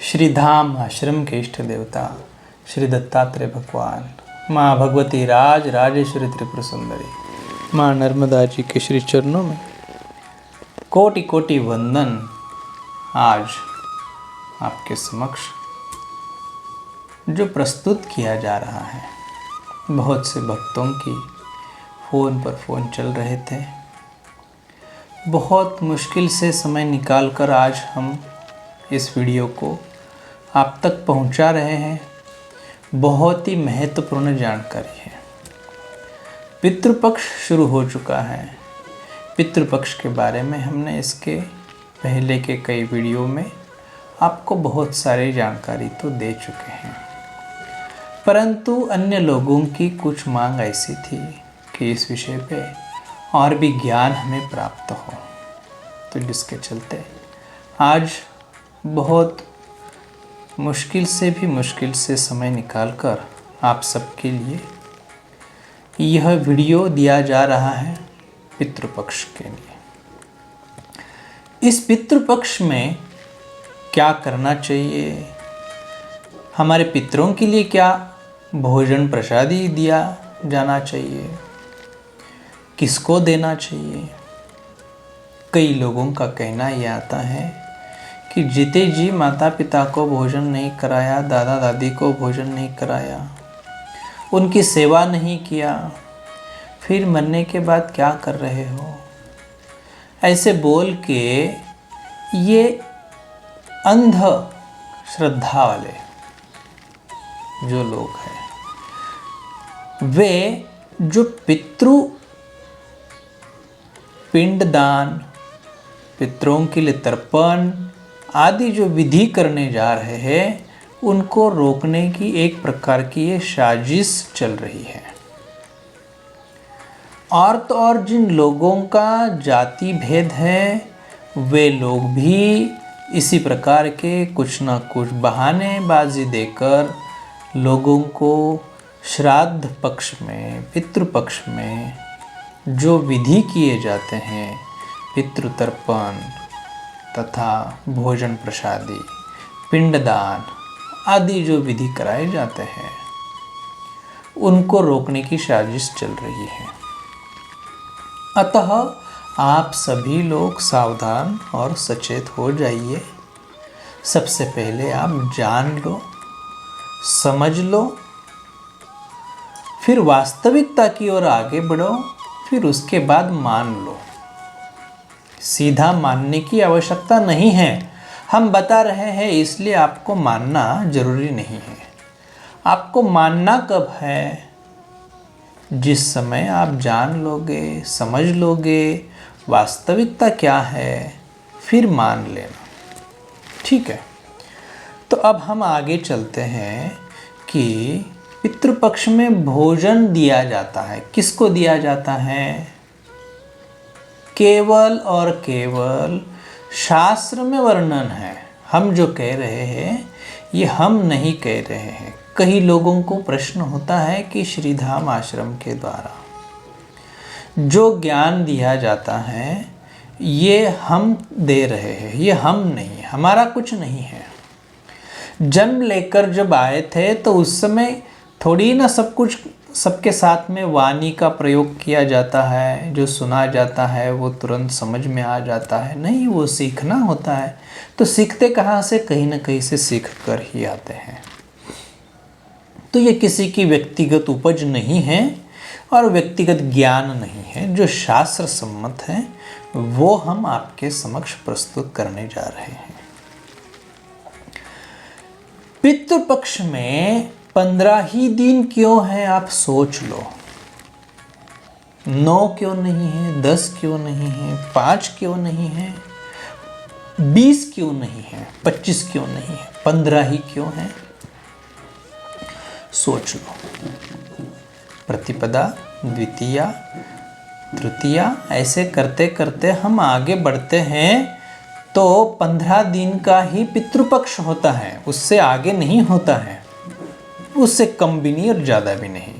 श्री धाम आश्रम के इष्ट देवता श्री दत्तात्रेय भगवान, माँ भगवती राज राजेश्वरी त्रिपुर सुंदरी, माँ नर्मदा जी के श्री चरणों में कोटि कोटि वंदन। आज आपके समक्ष जो प्रस्तुत किया जा रहा है, बहुत से भक्तों की फ़ोन पर फ़ोन चल रहे थे। बहुत मुश्किल से समय निकालकर आज हम इस वीडियो को आप तक पहुंचा रहे हैं। बहुत ही महत्वपूर्ण जानकारी है। पितृपक्ष शुरू हो चुका है। पितृपक्ष के बारे में हमने इसके पहले के कई वीडियो में आपको बहुत सारी जानकारी तो दे चुके हैं, परंतु अन्य लोगों की कुछ मांग ऐसी थी कि इस विषय पे और भी ज्ञान हमें प्राप्त हो, तो जिसके चलते आज बहुत मुश्किल से समय निकालकर आप सबके लिए यह वीडियो दिया जा रहा है पितृपक्ष के लिए। इस पितृपक्ष में क्या करना चाहिए, हमारे पितरों के लिए क्या भोजन प्रसादी दिया जाना चाहिए, किसको देना चाहिए। कई लोगों का कहना यह आता है कि जीते जी माता पिता को भोजन नहीं कराया, दादा दादी को भोजन नहीं कराया, उनकी सेवा नहीं किया, फिर मरने के बाद क्या कर रहे हो, ऐसे बोल के ये अंध श्रद्धा वाले जो लोग हैं, वे जो पिंडदान, पितरों के लिए तर्पण आदि जो विधि करने जा रहे हैं, उनको रोकने की एक प्रकार की ये साजिश चल रही है। और तो और जिन लोगों का जाति भेद है, वे लोग भी इसी प्रकार के कुछ ना कुछ बहानेबाजी देकर लोगों को श्राद्ध पक्ष में, पितृपक्ष में जो विधि किए जाते हैं, पितृतर्पण तथा भोजन प्रसादी, पिंडदान आदि जो विधि कराए जाते हैं, उनको रोकने की साजिश चल रही है। अतः आप सभी लोग सावधान और सचेत हो जाइए। सबसे पहले आप जान लो, समझ लो, फिर वास्तविकता की ओर आगे बढ़ो, फिर उसके बाद मान लो। सीधा मानने की आवश्यकता नहीं है। हम बता रहे हैं इसलिए आपको मानना जरूरी नहीं है। आपको मानना कब है? जिस समय आप जान लोगे, समझ लोगे वास्तविकता क्या है, फिर मान लेना। ठीक है, तो अब हम आगे चलते हैं कि पितृपक्ष में भोजन दिया जाता है। किसको दिया जाता है? केवल और केवल शास्त्र में वर्णन है। हम जो कह रहे हैं ये हम नहीं कह रहे हैं। कई लोगों को प्रश्न होता है कि श्रीधाम आश्रम के द्वारा जो ज्ञान दिया जाता है ये हम दे रहे हैं, ये हम नहीं, हमारा कुछ नहीं है। जन्म लेकर जब आए थे तो उस समय थोड़ी ना सब कुछ सबके साथ में वाणी का प्रयोग किया जाता है, जो सुना जाता है वो तुरंत समझ में आ जाता है। नहीं, वो सीखना होता है। तो सीखते कहाँ से? कहीं ना कहीं से सीख कर ही आते हैं। तो ये किसी की व्यक्तिगत उपज नहीं है और व्यक्तिगत ज्ञान नहीं है। जो शास्त्र सम्मत है वो हम आपके समक्ष प्रस्तुत करने जा रहे हैं। पितृपक्ष में 15 ही दिन क्यों है? आप सोच लो। 9 क्यों नहीं है? 10 क्यों नहीं है? 5 क्यों नहीं है? 20 क्यों नहीं है? 25 क्यों नहीं है? 15 ही क्यों है? सोच लो। प्रतिपदा, द्वितीया, तृतीया, ऐसे करते करते हम आगे बढ़ते हैं तो 15 दिन का ही पितृपक्ष होता है। उससे आगे नहीं होता है, उससे कम भी नहीं और ज़्यादा भी नहीं।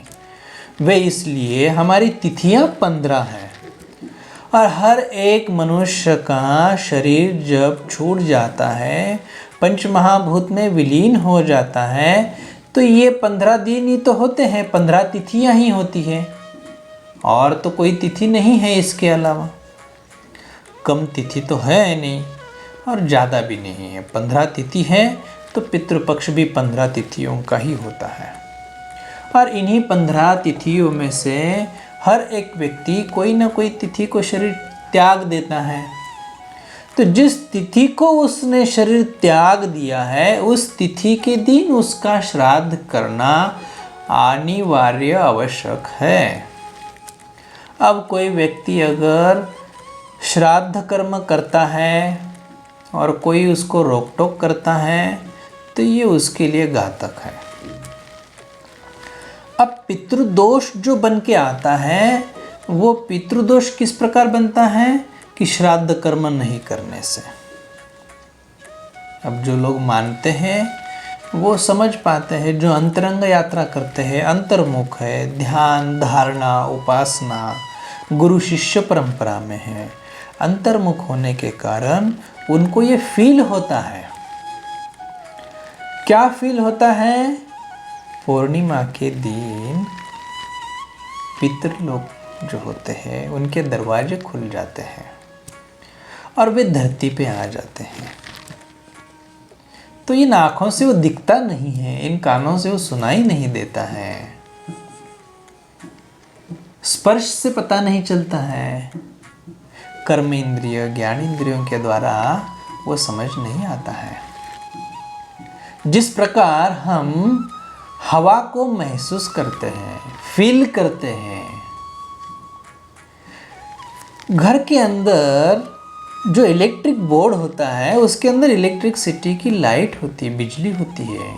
वे इसलिए हमारी तिथियां 15 हैं और हर एक मनुष्य का शरीर जब छूट जाता है पंच महाभूत में विलीन हो जाता है तो ये 15 दिन ही तो होते हैं, 15 तिथियां ही होती है, और तो कोई तिथि नहीं है इसके अलावा। कम तिथि तो है नहीं और ज़्यादा भी नहीं है, 15 तिथि है तो पितृपक्ष भी 15 तिथियों का ही होता है। और इन्हीं 15 तिथियों में से हर एक व्यक्ति कोई ना कोई तिथि को शरीर त्याग देता है। तो जिस तिथि को उसने शरीर त्याग दिया है उस तिथि के दिन उसका श्राद्ध करना अनिवार्य आवश्यक है। अब कोई व्यक्ति अगर श्राद्ध कर्म करता है और कोई उसको रोक टोक करता है तो ये उसके लिए घातक है। अब पितृदोष जो बन के आता है वो पितृदोष किस प्रकार बनता है कि श्राद्ध कर्म नहीं करने से। अब जो लोग मानते हैं वो समझ पाते हैं, जो अंतरंग यात्रा करते हैं, अंतर्मुख है, ध्यान धारणा उपासना गुरु शिष्य परंपरा में है, अंतर्मुख होने के कारण उनको ये फील होता है। क्या फील होता है? पूर्णिमा के दिन पितृलोक जो होते हैं उनके दरवाजे खुल जाते हैं और वे धरती पे आ जाते हैं। तो इन आंखों से वो दिखता नहीं है, इन कानों से वो सुनाई नहीं देता है, स्पर्श से पता नहीं चलता है, कर्म इंद्रिय ज्ञान इंद्रियों के द्वारा वो समझ नहीं आता है। जिस प्रकार हम हवा को महसूस करते हैं, फील करते हैं, घर के अंदर जो इलेक्ट्रिक बोर्ड होता है उसके अंदर इलेक्ट्रिसिटी की लाइट होती है, बिजली होती है,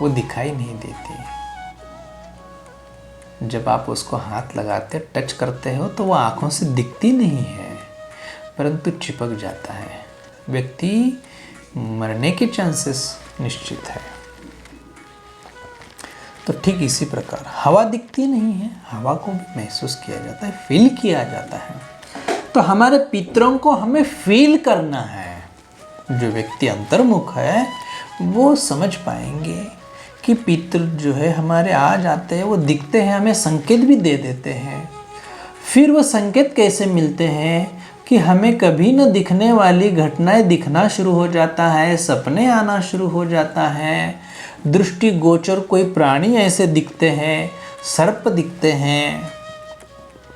वो दिखाई नहीं देती। जब आप उसको हाथ लगाते टच करते हो तो वो आंखों से दिखती नहीं है परंतु चिपक जाता है। व्यक्ति मरने के चांसेस निश्चित है। तो ठीक इसी प्रकार हवा दिखती नहीं है, हवा को महसूस किया जाता है, फील किया जाता है। तो हमारे पितरों को हमें फील करना है। जो व्यक्ति अंतर्मुख है वो समझ पाएंगे कि पितृ जो है हमारे आ जाते हैं, वो दिखते हैं, हमें संकेत भी दे देते हैं। फिर वो संकेत कैसे मिलते हैं कि हमें कभी न दिखने वाली घटनाएं दिखना शुरू हो जाता है, सपने आना शुरू हो जाता है, दृष्टि गोचर कोई प्राणी ऐसे दिखते हैं, सर्प दिखते हैं।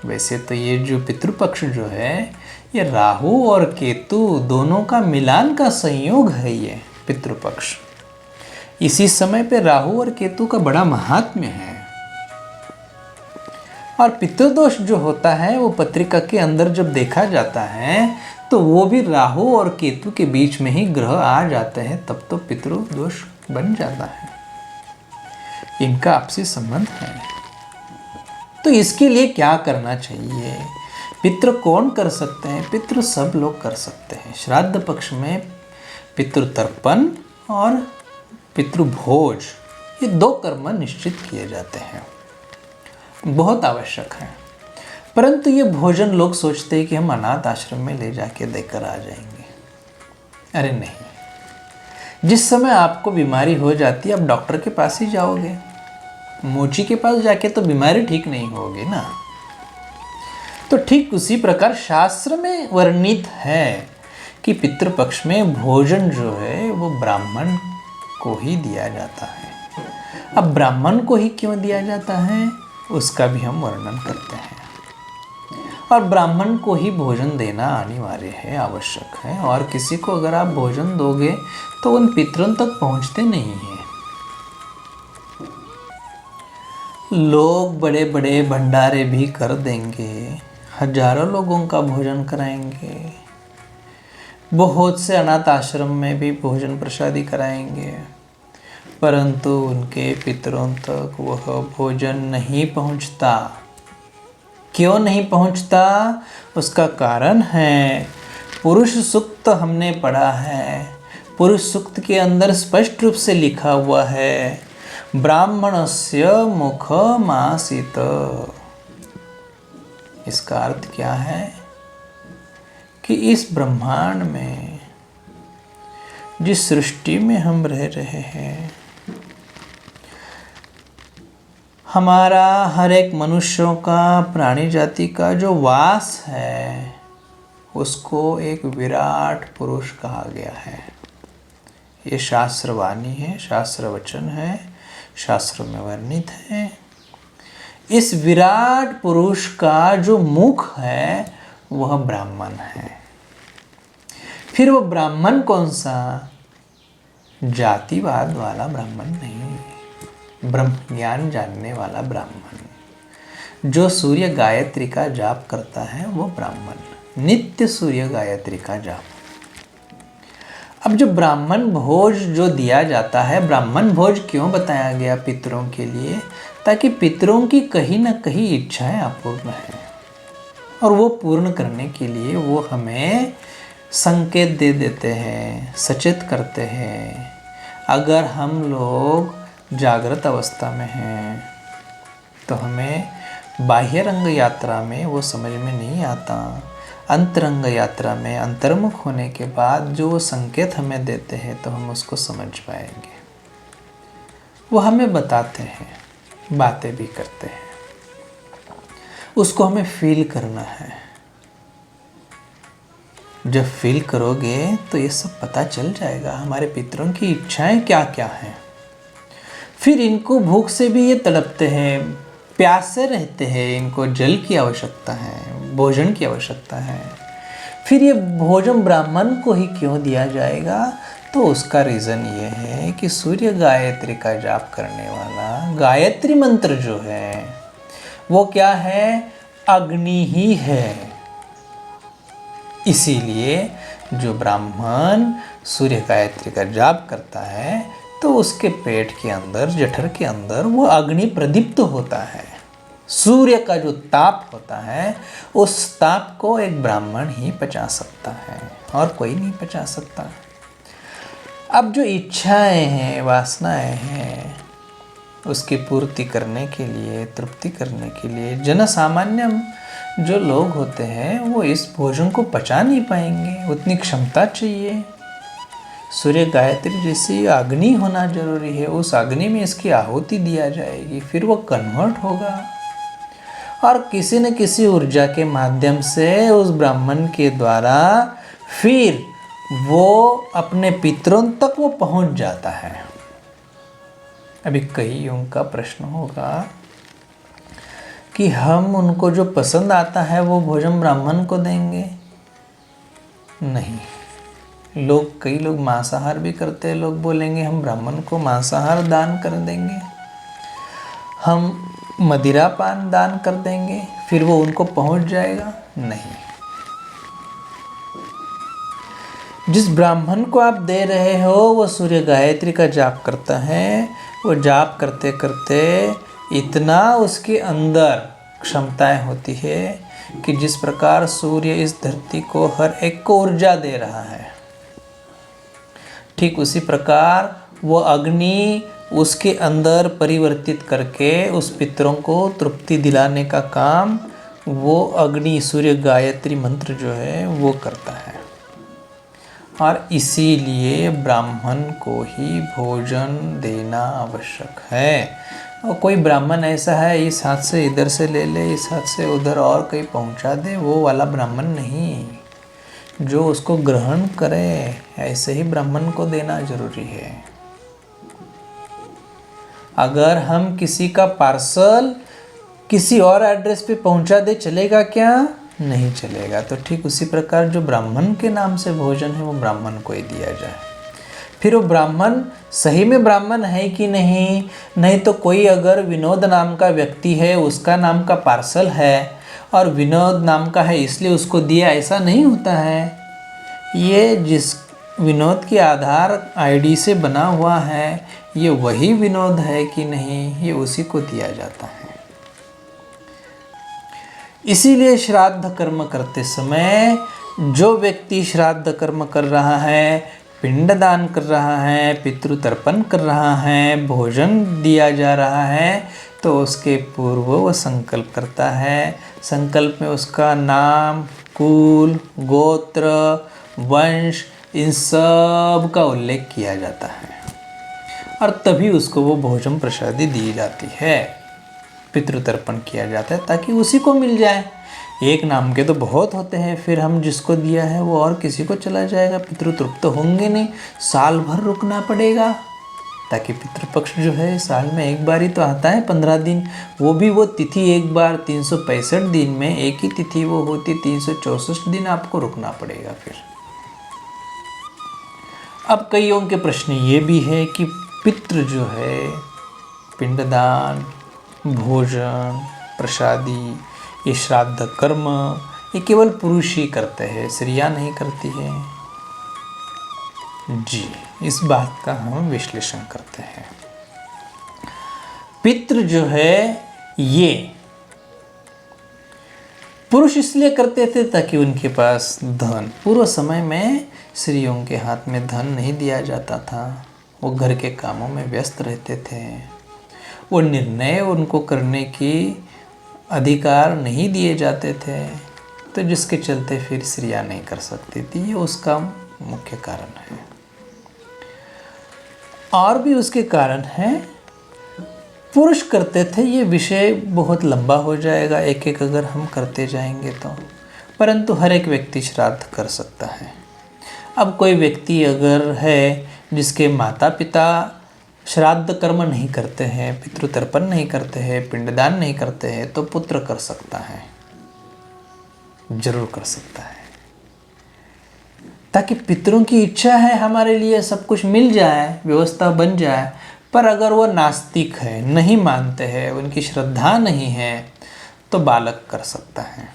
वैसे तो ये जो पितृपक्ष जो है ये राहु और केतु दोनों का मिलान का संयोग है ये पितृपक्ष। इसी समय पे राहु और केतु का बड़ा महात्म्य है। और पितृदोष जो होता है वो पत्रिका के अंदर जब देखा जाता है तो वो भी राहु और केतु के बीच में ही ग्रह आ जाते हैं, तब तो पितृदोष बन जाता है। इनका आपसी संबंध है। तो इसके लिए क्या करना चाहिए? पितृ कौन कर सकते हैं? पितृ सब लोग कर सकते हैं। श्राद्ध पक्ष में पितृतर्पण और पितृभोज ये 2 कर्म निश्चित किए जाते हैं, बहुत आवश्यक है। परंतु ये भोजन लोग सोचते हैं कि हम अनाथ आश्रम में ले जाके देकर आ जाएंगे। अरे नहीं, जिस समय आपको बीमारी हो जाती है आप डॉक्टर के पास ही जाओगे, मोची के पास जाके तो बीमारी ठीक नहीं होगी ना। तो ठीक उसी प्रकार शास्त्र में वर्णित है कि पितृपक्ष में भोजन जो है वो ब्राह्मण को ही दिया जाता है। अब ब्राह्मण को ही क्यों दिया जाता है उसका भी हम वर्णन करते हैं। और ब्राह्मण को ही भोजन देना अनिवार्य है, आवश्यक है। और किसी को अगर आप भोजन दोगे तो उन पितरों तक पहुंचते नहीं हैं। लोग बड़े बड़े भंडारे भी कर देंगे, हजारों लोगों का भोजन कराएंगे, बहुत से अनाथ आश्रम में भी भोजन प्रसादी कराएंगे, परंतु उनके पितरों तक वह भोजन नहीं पहुंचता। क्यों नहीं पहुंचता? उसका कारण है पुरुष सूक्त हमने पढ़ा है। पुरुष सूक्त के अंदर स्पष्ट रूप से लिखा हुआ है ब्राह्मणस्य मुखमासीत। इसका अर्थ क्या है कि इस ब्रह्मांड में जिस सृष्टि में हम रह रहे हैं, हमारा हर एक मनुष्यों का, प्राणी जाति का जो वास है, उसको एक विराट पुरुष कहा गया है। ये शास्त्रवाणी है, शास्त्र वचन है, शास्त्र में वर्णित है। इस विराट पुरुष का जो मुख है वह ब्राह्मण है। फिर वो ब्राह्मण कौन सा? जातिवाद वाला ब्राह्मण नहीं, ब्रह्म ज्ञान जानने वाला ब्राह्मण। जो सूर्य गायत्री का जाप करता है वो ब्राह्मण, नित्य सूर्य गायत्री का जाप। अब जो ब्राह्मण भोज जो दिया जाता है, ब्राह्मण भोज क्यों बताया गया? पितरों के लिए, ताकि पितरों की कहीं ना कहीं इच्छाएं अपूर्ण हैं और वो पूर्ण करने के लिए वो हमें संकेत दे देते हैं, सचेत करते हैं। अगर हम लोग जागृत अवस्था में हैं तो हमें बाह्य रंग यात्रा में वो समझ में नहीं आता। अंतरंग यात्रा में अंतर्मुख होने के बाद जो संकेत हमें देते हैं तो हम उसको समझ पाएंगे। वो हमें बताते हैं, बातें भी करते हैं, उसको हमें फील करना है। जब फील करोगे तो ये सब पता चल जाएगा हमारे पितरों की इच्छाएं क्या क्या हैं। फिर इनको भूख से भी ये तड़पते हैं, प्यासे रहते हैं, इनको जल की आवश्यकता है, भोजन की आवश्यकता है। फिर ये भोजन ब्राह्मण को ही क्यों दिया जाएगा? तो उसका रीज़न ये है कि सूर्य गायत्री का जाप करने वाला गायत्री मंत्र जो है वो क्या है? अग्नि ही है। इसीलिए जो ब्राह्मण सूर्य गायत्री का जाप करता है तो उसके पेट के अंदर, जठर के अंदर वो अग्नि प्रदीप्त होता है। सूर्य का जो ताप होता है उस ताप को एक ब्राह्मण ही पचा सकता है और कोई नहीं पचा सकता। अब जो इच्छाएं हैं, वासनाएं हैं, उसकी पूर्ति करने के लिए, तृप्ति करने के लिए जन सामान्य जो लोग होते हैं वो इस भोजन को पचा नहीं पाएंगे, उतनी क्षमता चाहिए। सूर्य गायत्री जैसी अग्नि होना जरूरी है, उस अग्नि में इसकी आहुति दिया जाएगी, फिर वो कन्वर्ट होगा और किसी न किसी ऊर्जा के माध्यम से उस ब्राह्मण के द्वारा फिर वो अपने पितरों तक वो पहुंच जाता है। अभी कईयों का प्रश्न होगा कि हम उनको जो पसंद आता है वो भोजन ब्राह्मण को देंगे? नहीं, कई लोग मांसाहार भी करते हैं। लोग बोलेंगे हम ब्राह्मण को मांसाहार दान कर देंगे, हम मदिरा पान दान कर देंगे, फिर वो उनको पहुंच जाएगा? नहीं। जिस ब्राह्मण को आप दे रहे हो वो सूर्य गायत्री का जाप करता है, वो जाप करते करते इतना उसके अंदर क्षमताएं होती है कि जिस प्रकार सूर्य इस धरती को हर एक को ऊर्जा दे रहा है, ठीक उसी प्रकार वो अग्नि उसके अंदर परिवर्तित करके उस पितरों को तृप्ति दिलाने का काम वो अग्नि, सूर्य गायत्री मंत्र जो है वो करता है। और इसीलिए ब्राह्मण को ही भोजन देना आवश्यक है। और कोई ब्राह्मण ऐसा है इस हाथ से इधर से ले ले, इस हाथ से उधर और कहीं पहुंचा दे, वो वाला ब्राह्मण नहीं। जो उसको ग्रहण करे ऐसे ही ब्राह्मण को देना जरूरी है। अगर हम किसी का पार्सल किसी और एड्रेस पे पहुंचा दे, चलेगा क्या? नहीं चलेगा। तो ठीक उसी प्रकार जो ब्राह्मण के नाम से भोजन है वो ब्राह्मण को ही दिया जाए। फिर वो ब्राह्मण सही में ब्राह्मण है कि नहीं? नहीं तो कोई अगर विनोद नाम का व्यक्ति है, उसका नाम का पार्सल है और विनोद नाम का है इसलिए उसको दिया, ऐसा नहीं होता है। ये जिस विनोद के आधार आईडी से बना हुआ है ये वही विनोद है कि नहीं, ये उसी को दिया जाता है। इसीलिए श्राद्ध कर्म करते समय जो व्यक्ति श्राद्ध कर्म कर रहा है, पिंडदान कर रहा है, पितृतर्पण कर रहा है, भोजन दिया जा रहा है, तो उसके पूर्व वह संकल्प करता है। संकल्प में उसका नाम, कुल, गोत्र, वंश, इन सब का उल्लेख किया जाता है और तभी उसको वो भोजन प्रसादी दी जाती है, पितृतर्पण किया जाता है ताकि उसी को मिल जाए। एक नाम के तो बहुत होते हैं, फिर हम जिसको दिया है वो और किसी को चला जाएगा, पितृ तृप्त होंगे नहीं, साल भर रुकना पड़ेगा। ताकि पितृपक्ष जो है साल में एक बार ही तो आता है, 15 दिन, वो भी वो तिथि एक बार, 365 दिन में एक ही तिथि वो होती, 364 दिन आपको रुकना पड़ेगा। फिर अब कईयों के प्रश्न ये भी है कि पितृ जो है पिंडदान, भोजन, प्रसादी, ये श्राद्ध कर्म ये केवल पुरुष ही करते हैं, स्त्रियां नहीं करती हैं। जी, इस बात का हम विश्लेषण करते हैं। पितृ जो है ये पुरुष इसलिए करते थे ताकि उनके पास धन, पूर्व समय में स्त्रियों के हाथ में धन नहीं दिया जाता था, वो घर के कामों में व्यस्त रहते थे, वो निर्णय उनको करने की अधिकार नहीं दिए जाते थे, तो जिसके चलते फिर स्त्रियां नहीं कर सकती थी, ये उसका मुख्य कारण है। और भी उसके कारण हैं, पुरुष करते थे, ये विषय बहुत लंबा हो जाएगा एक एक अगर हम करते जाएंगे तो, परंतु हर एक व्यक्ति श्राद्ध कर सकता है। अब कोई व्यक्ति अगर है जिसके माता पिता श्राद्ध कर्म नहीं करते हैं, पितृतर्पण नहीं करते हैं, पिंडदान नहीं करते हैं, तो पुत्र कर सकता है, जरूर कर सकता है, ताकि पितरों की इच्छा है हमारे लिए सब कुछ मिल जाए, व्यवस्था बन जाए। पर अगर वो नास्तिक है, नहीं मानते हैं, उनकी श्रद्धा नहीं है, तो बालक कर सकता है।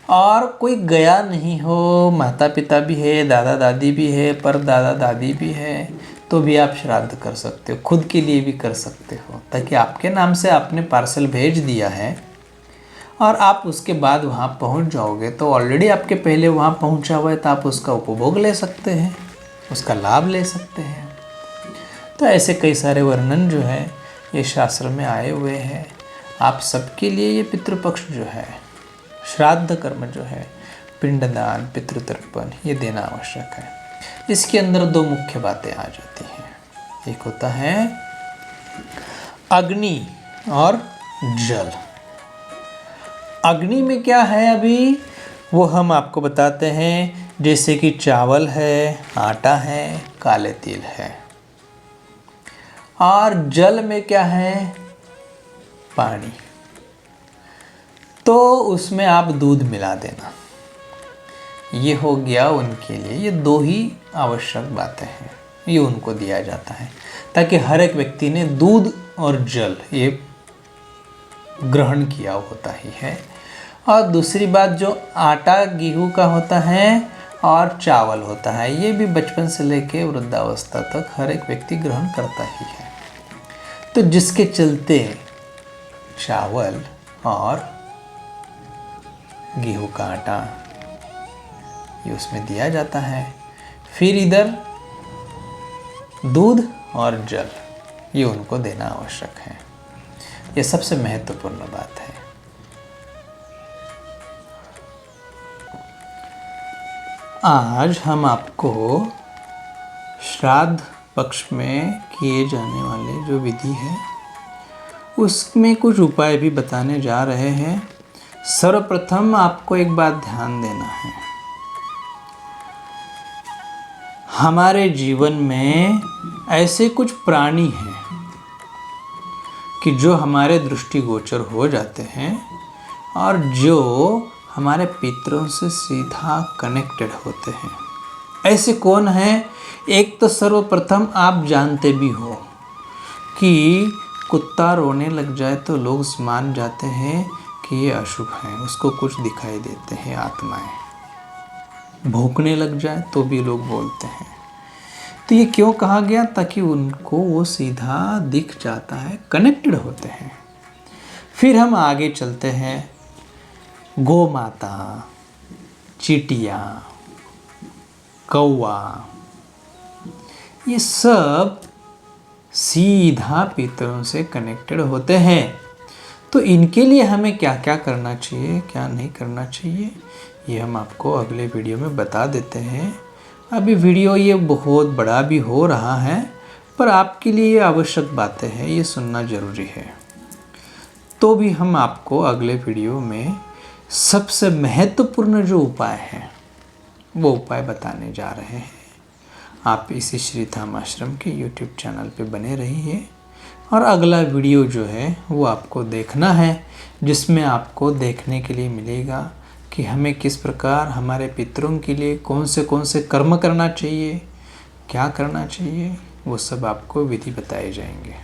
और कोई गया नहीं हो, माता पिता भी है, दादा दादी भी है, पर दादा दादी भी है, तो भी आप श्राद्ध कर सकते हो, खुद के लिए भी कर सकते हो, ताकि आपके नाम से आपने पार्सल भेज दिया है और आप उसके बाद वहाँ पहुँच जाओगे तो ऑलरेडी आपके पहले वहाँ पहुँचा हुआ है, तो आप उसका उपभोग ले सकते हैं, उसका लाभ ले सकते हैं। तो ऐसे कई सारे वर्णन जो है ये शास्त्र में आए हुए हैं। आप सबके लिए ये पितृपक्ष जो है, श्राद्ध कर्म जो है, पिंडदान, पितृतर्पण, ये देना आवश्यक है। इसके अंदर दो मुख्य बातें आ जाती हैं, एक होता है अग्नि और जल। अग्नि में क्या है अभी वो हम आपको बताते हैं, जैसे कि चावल है, आटा है, काले तिल है। और जल में क्या है, पानी, तो उसमें आप दूध मिला देना, ये हो गया उनके लिए। ये दो ही आवश्यक बातें हैं, ये उनको दिया जाता है ताकि हर एक व्यक्ति ने दूध और जल ये ग्रहण किया होता ही है। और दूसरी बात, जो आटा गेहूं का होता है और चावल होता है, ये भी बचपन से लेके वृद्धावस्था तक हर एक व्यक्ति ग्रहण करता ही है। तो जिसके चलते चावल और गेहूं का आटा ये उसमें दिया जाता है। फिर इधर दूध और जल ये उनको देना आवश्यक है। ये सबसे महत्वपूर्ण बात है। आज हम आपको श्राद्ध पक्ष में किए जाने वाले जो विधि है उसमें कुछ उपाय भी बताने जा रहे हैं। सर्वप्रथम आपको एक बात ध्यान देना है, हमारे जीवन में ऐसे कुछ प्राणी हैं कि जो हमारे दृष्टिगोचर हो जाते हैं और जो हमारे पितरों से सीधा कनेक्टेड होते हैं। ऐसे कौन हैं? एक तो सर्वप्रथम आप जानते भी हो कि कुत्ता रोने लग जाए तो लोग मान जाते हैं कि ये अशुभ है, उसको कुछ दिखाई देते हैं आत्माएं। भौंकने लग जाए तो भी लोग बोलते हैं। तो ये क्यों कहा गया? ताकि उनको वो सीधा दिख जाता है, कनेक्टेड होते हैं। फिर हम आगे चलते हैं। गौ माता, चींटियाँ, कौवा, ये सब सीधा पितरों से कनेक्टेड होते हैं। तो इनके लिए हमें क्या क्या करना चाहिए, क्या नहीं करना चाहिए, ये हम आपको अगले वीडियो में बता देते हैं। अभी वीडियो ये बहुत बड़ा भी हो रहा है, पर आपके लिए ये आवश्यक बातें हैं, ये सुनना ज़रूरी है। तो भी हम आपको अगले वीडियो में सबसे महत्वपूर्ण जो उपाय हैं वो उपाय बताने जा रहे हैं। आप इसी श्री धाम आश्रम के YouTube चैनल पे बने रहिए और अगला वीडियो जो है वो आपको देखना है, जिसमें आपको देखने के लिए मिलेगा कि हमें किस प्रकार हमारे पितरों के लिए कौन से कर्म करना चाहिए, क्या करना चाहिए, वो सब आपको विधि बताए जाएंगे।